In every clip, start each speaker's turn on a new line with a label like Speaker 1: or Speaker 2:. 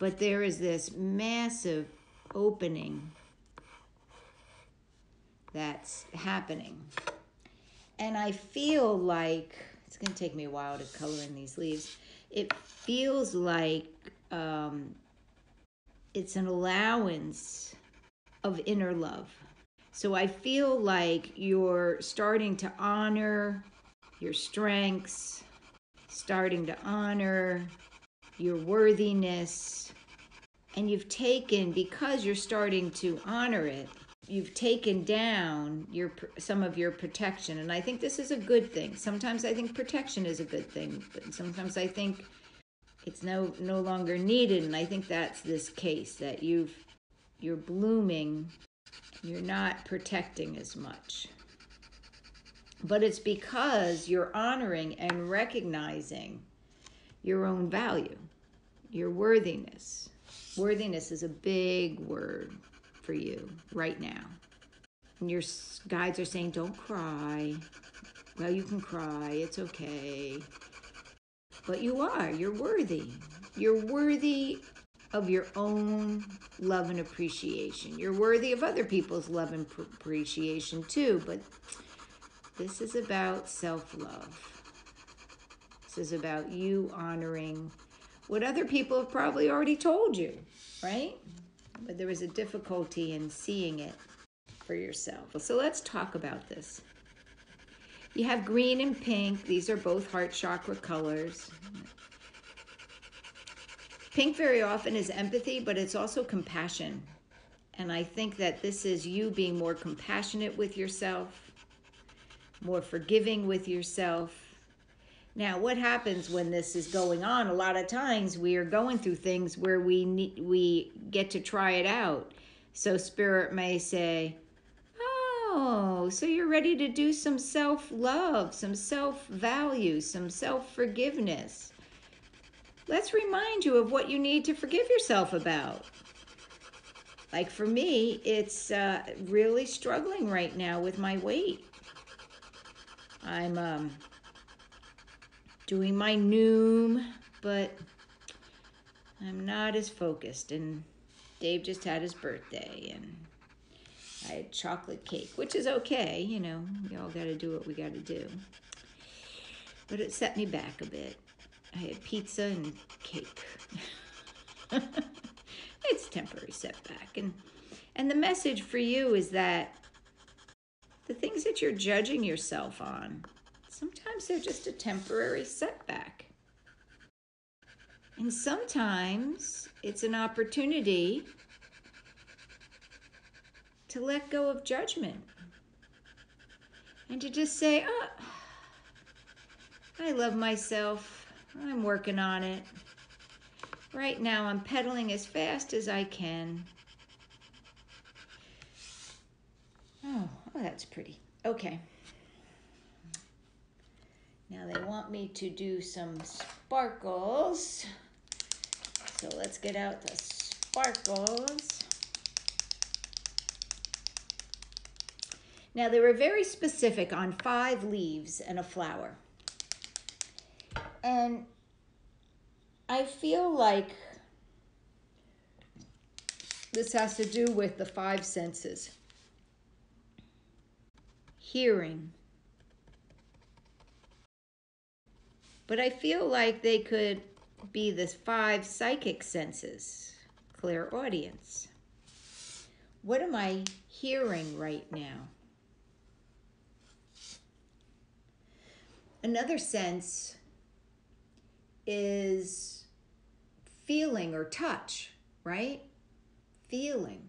Speaker 1: But there is this massive opening that's happening. And I feel like, it's going to take me a while to color in these leaves. It feels like it's an allowance of inner love. So I feel like you're starting to honor your strengths, starting to honor your worthiness. And you've taken, because you're starting to honor it, you've taken down some of your protection. And I think this is a good thing. Sometimes I think protection is a good thing, but sometimes I think it's no longer needed. And I think that's this case, that you're blooming, you're not protecting as much. But it's because you're honoring and recognizing your own value, your worthiness. Worthiness is a big word for you right now. And your guides are saying, don't cry. Well, you can cry. It's okay. But you're worthy. You're worthy of your own love and appreciation. You're worthy of other people's love and appreciation too. But this is about self-love. This is about you honoring what other people have probably already told you, right? But there was a difficulty in seeing it for yourself. So let's talk about this. You have green and pink. These are both heart chakra colors. Pink very often is empathy, but it's also compassion. And I think that this is you being more compassionate with yourself, more forgiving with yourself. Now, what happens when this is going on? A lot of times we are going through things where we get to try it out. So Spirit may say, oh, so you're ready to do some self-love, some self-value, some self-forgiveness. Let's remind you of what you need to forgive yourself about. Like for me, it's really struggling right now with my weight. I'm doing my Noom, but I'm not as focused. And Dave just had his birthday, and I had chocolate cake, which is okay, you know, we all got to do what we got to do. But it set me back a bit. I had pizza and cake. It's a temporary setback. And the message for you is that the things that you're judging yourself on, sometimes they're just a temporary setback. And sometimes it's an opportunity to let go of judgment and to just say, oh, I love myself. I'm working on it. Right now I'm pedaling as fast as I can. Oh, that's pretty. Okay. Now they want me to do some sparkles. So let's get out the sparkles. Now they were very specific on 5 leaves and a flower. And I feel like this has to do with the 5 senses. Hearing. But I feel like they could be the 5 psychic senses. Clairaudience. What am I hearing right now? Another sense is feeling or touch, right? Feeling.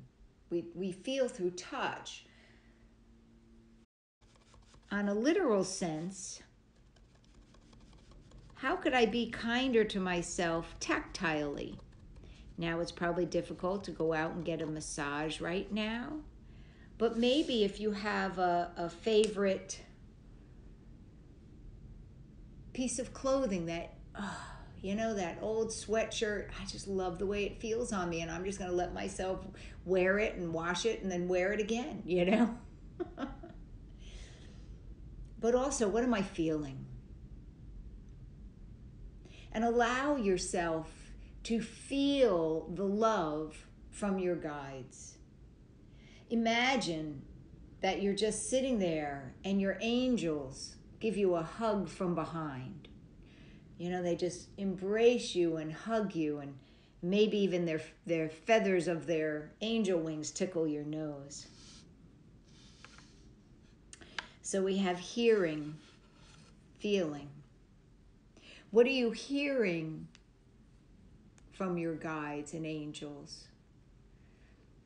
Speaker 1: We feel through touch. On a literal sense, how could I be kinder to myself tactilely? Now it's probably difficult to go out and get a massage right now, but maybe if you have a favorite piece of clothing that, you know, that old sweatshirt, I just love the way it feels on me, and I'm just going to let myself wear it and wash it and then wear it again, you know? But also, what am I feeling? And allow yourself to feel the love from your guides. Imagine that you're just sitting there and your angels give you a hug from behind. You know, they just embrace you and hug you, and maybe even their feathers of their angel wings tickle your nose. So we have hearing, feeling. What are you hearing from your guides and angels?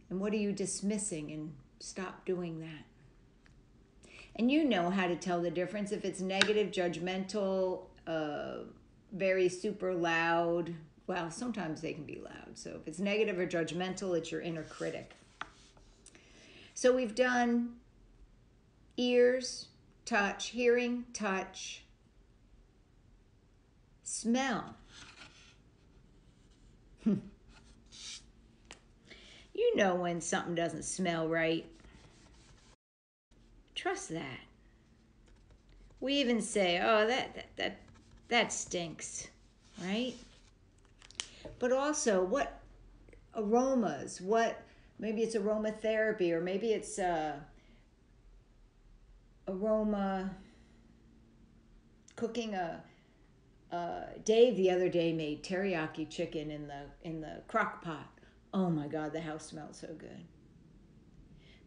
Speaker 1: And what are you dismissing? And stop doing that. And you know how to tell the difference if it's negative, judgmental, very super loud. Well, sometimes they can be loud. So if it's negative or judgmental, it's your inner critic. So we've done ears, touch, hearing, touch, smell. You know when something doesn't smell right. Trust that. We even say, oh, that stinks, right? But also, what aromas, maybe it's aromatherapy, or maybe it's aroma, cooking Dave the other day made teriyaki chicken in the crock pot. Oh my God, the house smelled so good.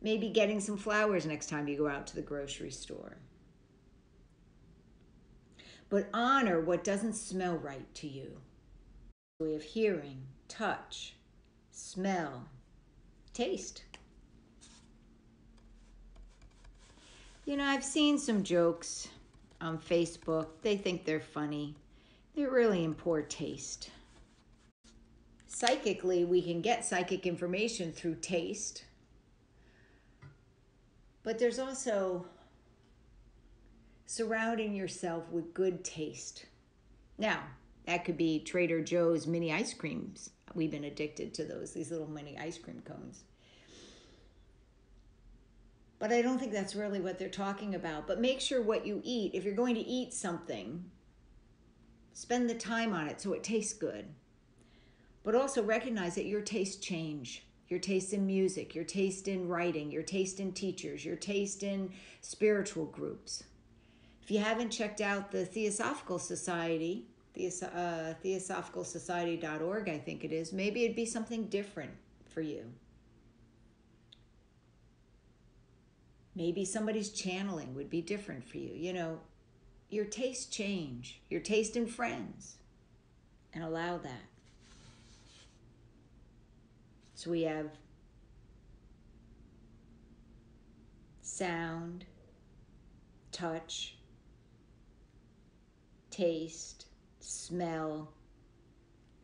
Speaker 1: Maybe getting some flowers next time you go out to the grocery store. But honor what doesn't smell right to you. We have hearing, touch, smell, taste. You know, I've seen some jokes on Facebook. They think they're funny. They're really in poor taste. Psychically, we can get psychic information through taste. But there's also surrounding yourself with good taste. Now, that could be Trader Joe's mini ice creams. We've been addicted to these little mini ice cream cones. But I don't think that's really what they're talking about. But make sure what you eat, if you're going to eat something, spend the time on it so it tastes good. But also recognize that your tastes change. Your taste in music, your taste in writing, your taste in teachers, your taste in spiritual groups. If you haven't checked out the Theosophical Society, theosophicalsociety.org, I think it is, maybe it'd be something different for you. Maybe somebody's channeling would be different for you. You know, your tastes change. Your taste in friends. And allow that. So we have sound, touch, taste, smell,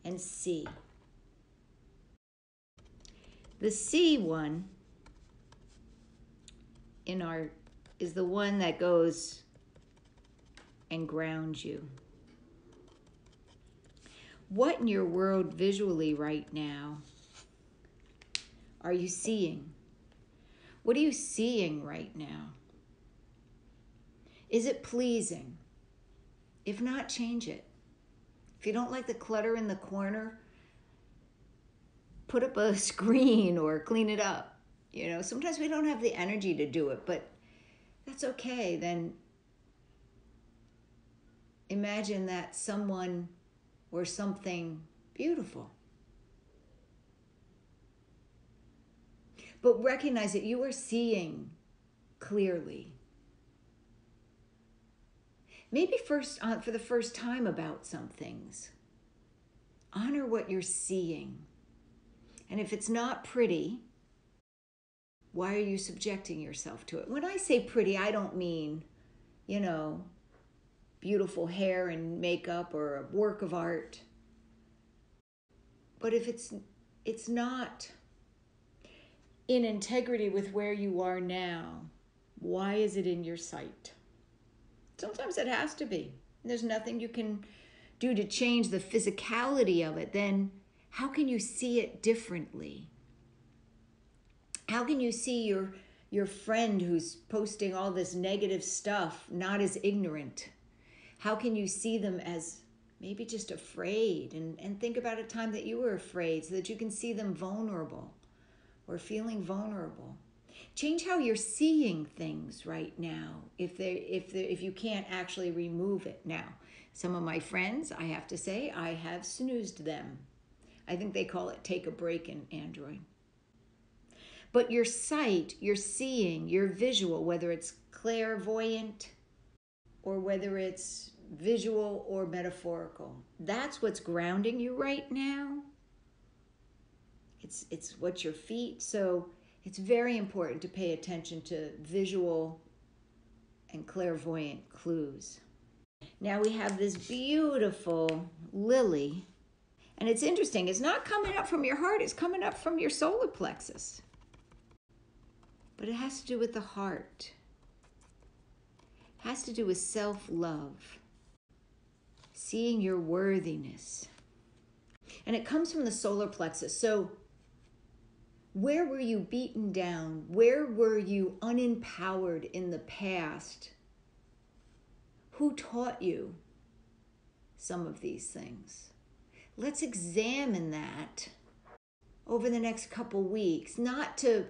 Speaker 1: and see. The see one is the one that goes and grounds you. What in your world visually right now are you seeing? What are you seeing right now? Is it pleasing? If not, change it. If you don't like the clutter in the corner, put up a screen or clean it up. You know, sometimes we don't have the energy to do it, but that's okay. Then imagine that someone or something beautiful. But recognize that you are seeing clearly. Maybe for the first time about some things. Honor what you're seeing. And if it's not pretty, why are you subjecting yourself to it? When I say pretty, I don't mean, you know, beautiful hair and makeup or a work of art. But if it's not in integrity with where you are now, why is it in your sight? Sometimes it has to be. There's nothing you can do to change the physicality of it. Then how can you see it differently? How can you see your friend who's posting all this negative stuff not as ignorant? How can you see them as maybe just afraid, and think about a time that you were afraid so that you can see them vulnerable or feeling vulnerable. Change how you're seeing things right now if you can't actually remove it. Now, some of my friends, I have to say, I have snoozed them. I think they call it take a break in Android. But your sight, your seeing, your visual, whether it's clairvoyant or whether it's visual or metaphorical, that's what's grounding you right now. It's what's your feet. So it's very important to pay attention to visual and clairvoyant clues. Now we have this beautiful lily. And it's interesting, it's not coming up from your heart, it's coming up from your solar plexus. But it has to do with the heart. It has to do with self-love, seeing your worthiness. And it comes from the solar plexus. So where were you beaten down? Where were you unempowered in the past? Who taught you some of these things? Let's examine that over the next couple weeks, not to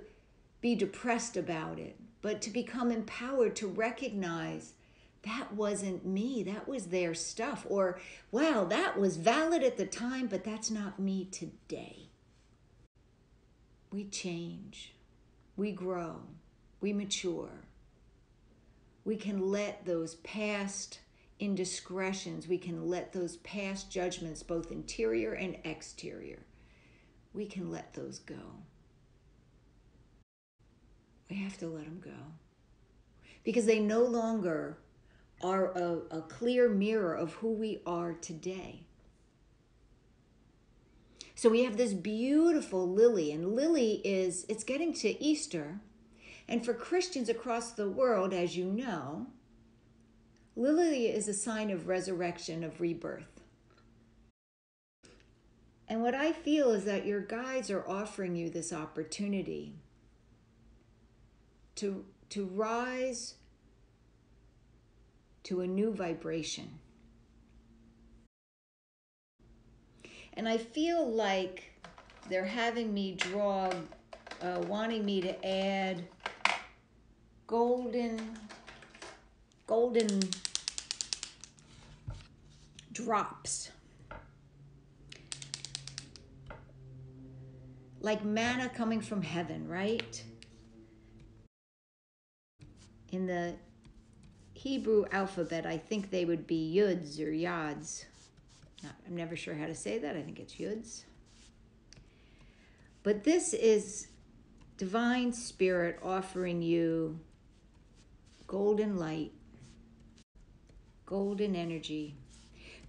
Speaker 1: be depressed about it, but to become empowered to recognize that wasn't me, that was their stuff. Or, wow, that was valid at the time, but that's not me today. We change, we grow, we mature. We can let those past indiscretions, we can let those past judgments, both interior and exterior, we can let those go. We have to let them go. Because they no longer are a clear mirror of who we are today. So we have this beautiful lily, and lily it's getting to Easter. And for Christians across the world, as you know, lily is a sign of resurrection, of rebirth. And what I feel is that your guides are offering you this opportunity to rise to a new vibration. And I feel like they're having me draw, wanting me to add golden drops. Like manna coming from heaven, right? In the Hebrew alphabet, I think they would be yuds or yads. I'm never sure how to say that. I think it's yuds. But this is divine spirit offering you golden light, golden energy.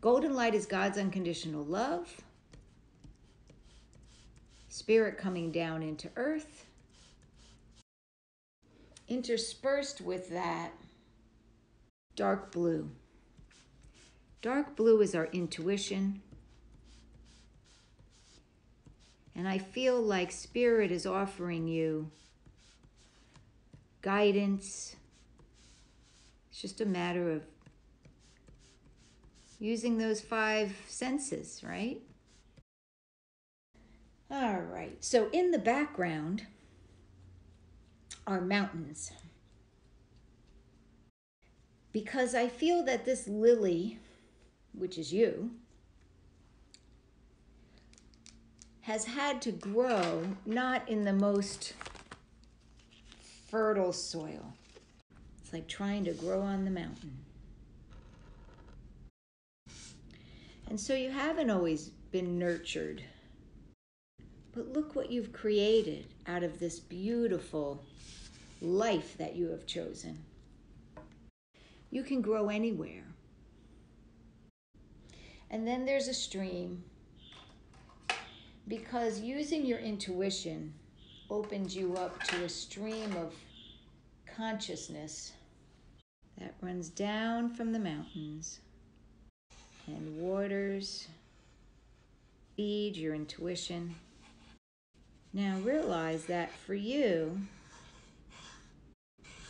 Speaker 1: Golden light is God's unconditional love. Spirit coming down into earth. Interspersed with that, dark blue. Dark blue is our intuition. And I feel like Spirit is offering you guidance. It's just a matter of using those 5 senses, right? All right, so in the background are mountains. Because I feel that this lily, which is you, has had to grow not in the most fertile soil. It's like trying to grow on the mountain. And so you haven't always been nurtured. But look what you've created out of this beautiful life that you have chosen. You can grow anywhere. And then there's a stream, because using your intuition opens you up to a stream of consciousness that runs down from the mountains and waters, feed your intuition. Now realize that for you,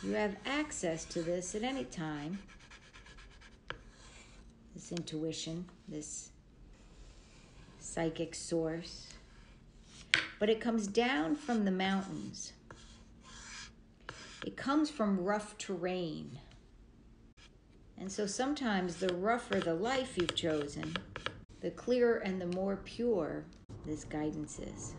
Speaker 1: you have access to this at any time. This this intuition, this psychic source. But it comes down from the mountains. It comes from rough terrain. And so sometimes the rougher the life you've chosen, the clearer and the more pure this guidance is.